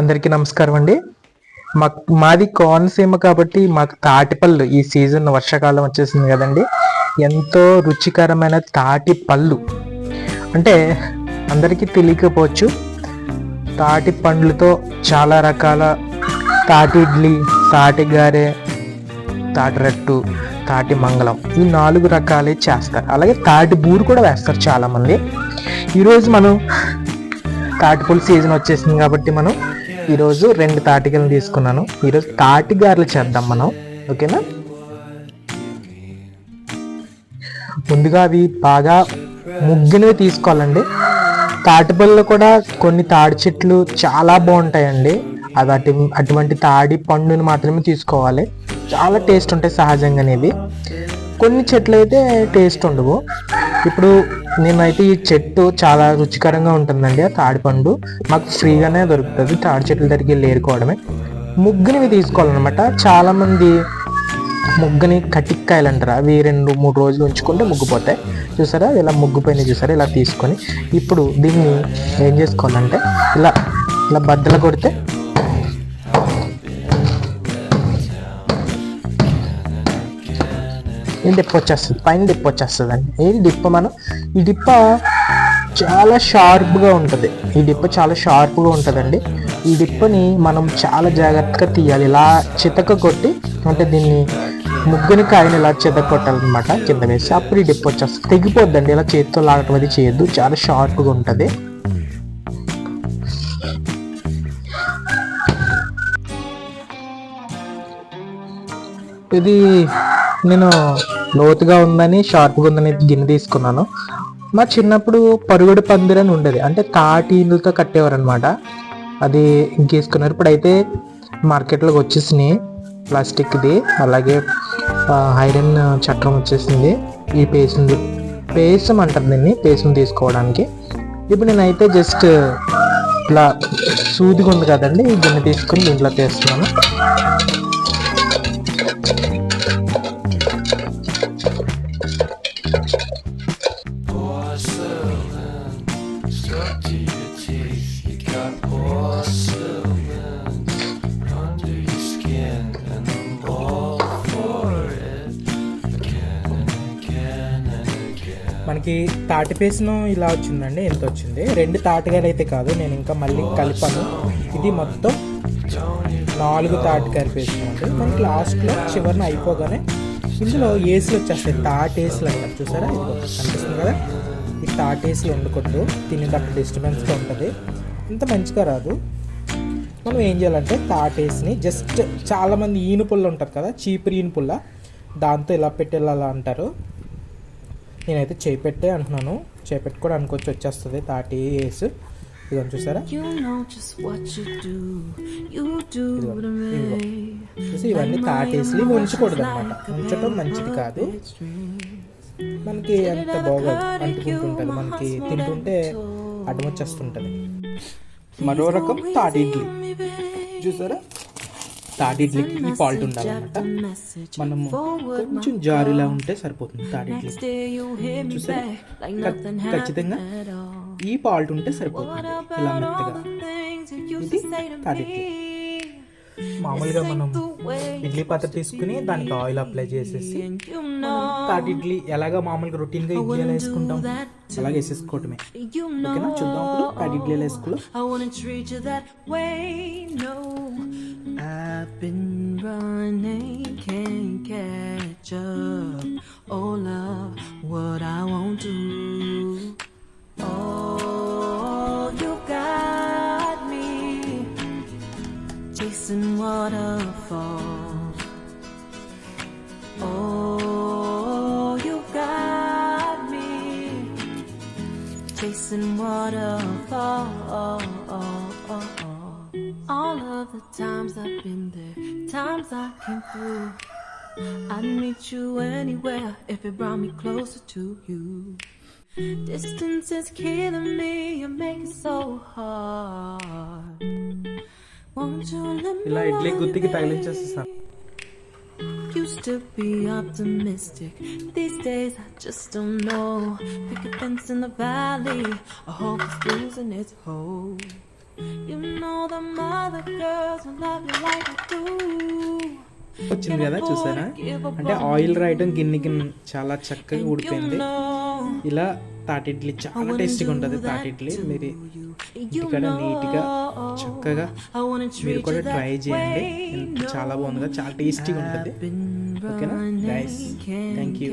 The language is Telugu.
అందరికీ నమస్కారం అండి. మాది కోనసీమ కాబట్టి మాకు తాటిపళ్ళు ఈ సీజన్ వర్షాకాలం వచ్చేసింది కదండి. ఎంతో రుచికరమైన తాటి పళ్ళు అంటే అందరికీ తెలియకపోవచ్చు. తాటి పండ్లతో చాలా రకాల తాటి ఇడ్లీ, తాటి గారె, తాటి రట్టు, తాటి మంగళం ఈ 4 రకాలే చేస్తారు. అలాగే తాటి బూరు కూడా వేస్తారు చాలామంది. ఈరోజు మనం తాటిపళ్ళు సీజన్ వచ్చేసింది కాబట్టి మనం ఈరోజు 2 తాటికలను తీసుకున్నాను. ఈరోజు తాటిగారెలు చేద్దాం మనం, ఓకేనా. ముందుగా అవి బాగా ముగ్గినవి తీసుకోవాలండి. తాటిపళ్ళలో కూడా కొన్ని తాడి చెట్లు చాలా బాగుంటాయండి. అటువంటి తాడి పండుని మాత్రమే తీసుకోవాలి. చాలా టేస్ట్ ఉంటాయి సహజంగానే. ఇవి కొన్ని చెట్లు అయితే టేస్ట్ ఉండవు. ఇప్పుడు నేనైతే ఈ చెట్టు చాలా రుచికరంగా ఉంటుందండి. ఆ తాడిపండు మాకు ఫ్రీగానే దొరుకుతుంది. తాడి చెట్ల దగ్గరికి వెళ్ళి ఏరుకోవడమే. ముగ్గునివి తీసుకోవాలన్నమాట. చాలామంది ముగ్గుని కటిక్కాయలు అంటారు. అవి 2-3 రోజులు ఉంచుకుంటే ముగ్గుపోతాయి. చూసారా ఇలా ముగ్గుపోయిన, చూసారా ఇలా తీసుకొని ఇప్పుడు దీన్ని ఏం చేసుకోవాలంటే ఇలా ఇలా బద్దలు కొడితే డిప్ప వచ్చేస్తుంది, పైన డిప్ప వచ్చేస్తుంది అండి. ఈ డిప్ప చాలా షార్ప్గా ఉంటుంది. ఈ డిప్ప చాలా షార్ప్గా ఉంటుందండి. ఈ డిప్పని మనం చాలా జాగ్రత్తగా తీయాలి. ఇలా చితక కొట్టి, అంటే దీన్ని ముగ్గుని కాయని ఇలా చితక కొట్టాలన్నమాట కింద వేసి. అప్పుడు ఈ డిప్ప వచ్చేస్తుంది. తెగిపోద్దండి. ఇలా చేతితో లాగటం అది చేయొద్దు, చాలా షార్ప్గా ఉంటుంది. ఇది నేను లోతుగా ఉందని, షార్ప్గా ఉందని గిన్నె తీసుకున్నాను. మా చిన్నప్పుడు పరుగుడు పందిరి అని ఉండేది, అంటే తాటిలతో కట్టేవారు అనమాట. అది ఇంకేసుకున్నారు. ఇప్పుడైతే మార్కెట్లోకి వచ్చేసినాయి ప్లాస్టిక్ది. అలాగే ఐరన్ చట్రం వచ్చేసింది. ఈ పేసం అంటారు దీన్ని, పేసం తీసుకోవడానికి. ఇప్పుడు నేనైతే జస్ట్ ఇట్లా సూదిగా ఉంది కదండి, ఈ గిన్నె తీసుకుని దీంట్లో తీస్తున్నాను. మనకి తాటి పేసను ఇలా వచ్చిందండి. ఎంత వచ్చింది? 2 తాటికాయలు అయితే కాదు, నేను ఇంకా మళ్ళీ కలిపాను. ఇది మొత్తం 4 తాటికాయలు పేసినామండి. మనకి లాస్ట్లో చివరిన అయిపోగానే ఇందులో ఏసులు వచ్చేస్తాయి. తాటేసులు అంటారు, చూసారా? ఇది కనిపిస్తుంది కదా. ఈ తాటేసులు వండుకొద్దు, తినేటప్పుడు డిస్టర్బెన్స్గా ఉంటుంది, ఇంత మంచిగా రాదు. మనం ఏం చేయాలంటే తాటేసిని జస్ట్, చాలామంది ఈను పుల్ల ఉంటుంది కదా, చీపురు ఈను పుల్ల, దాంతో ఇలా పెట్టేలా అంటారు. నేనైతే చేపెట్టే అంటున్నాను. చేపెట్టి కూడా అనుకోవచ్చు, వచ్చేస్తుంది తాటి వేసు. ఇదని చూసారా? ఇవన్నీ తాటేసి ఉంచకూడదు అనమాట. ఉంచడం మంచిది కాదు. మనకి ఎంత బాగోదు, అంటుకుంటుంటుంది. మనకి తింటుంటే అడ్డం వచ్చేస్తుంటుంది. మరో రకం తాటి ఇడ్లీ చూసారా? తాటి ఇడ్లీకి ఈ ఫాల్ట్ ఉండాలన్నమాట. మనం కొంచెం జారులా ఉంటే సరిపోతుంది తాటి ఇడ్లీ. చూసారా? ఖచ్చితంగా ఈ ఫాల్ట్ ఉంటే సరిపోతుంది, ఇలా మెత్తగా. ఇది తాటి ఇడ్లీ. మామూలుగా మనం ఇడ్లీ పాత్ర తీసుకుని దానికి ఆయిల్ అప్లై చేసేసి తాటి ఇడ్లీ ఎలాగా మామూలుగా రొటీన్గా ఇడ్లీ ఎలా వేసుకుంటాం అలాగే వేసేసుకోవటమే. ఓకేనా? చూద్దాం ఇప్పుడు తాటి ఇడ్లీ ఎలా వేసుకోవాలి. I've been running, can't catch up. Oh love, what I won't do. Oh, you got me chasing waterfalls. Oh, you got me chasing waterfalls. All of the times I've been there, times I came through, I'd meet you anywhere if it brought me closer to you. Distance is killing me, you make it so hard. Won't you let me know you used to be optimistic, these days I just don't know. Pick a fence in the valley, I hope it's losing its hold. వచ్చింది కదా, చూసారా? అంటే ఆయిల్ రాయటం గిన్నెకి చాలా చక్కగా ఊడిపోయింది. ఇలా తాటిడ్లీ చాలా టేస్టీగా ఉంటుంది. తాటిడ్లీ మీరు ఇంటికాడ నీట్గా చక్కగా మీరు కూడా ట్రై చేయండి. చాలా బాగుంది కదా, చాలా టేస్టీగా ఉంటుంది. ఓకేనా గైస్, థ్యాంక్ యూ.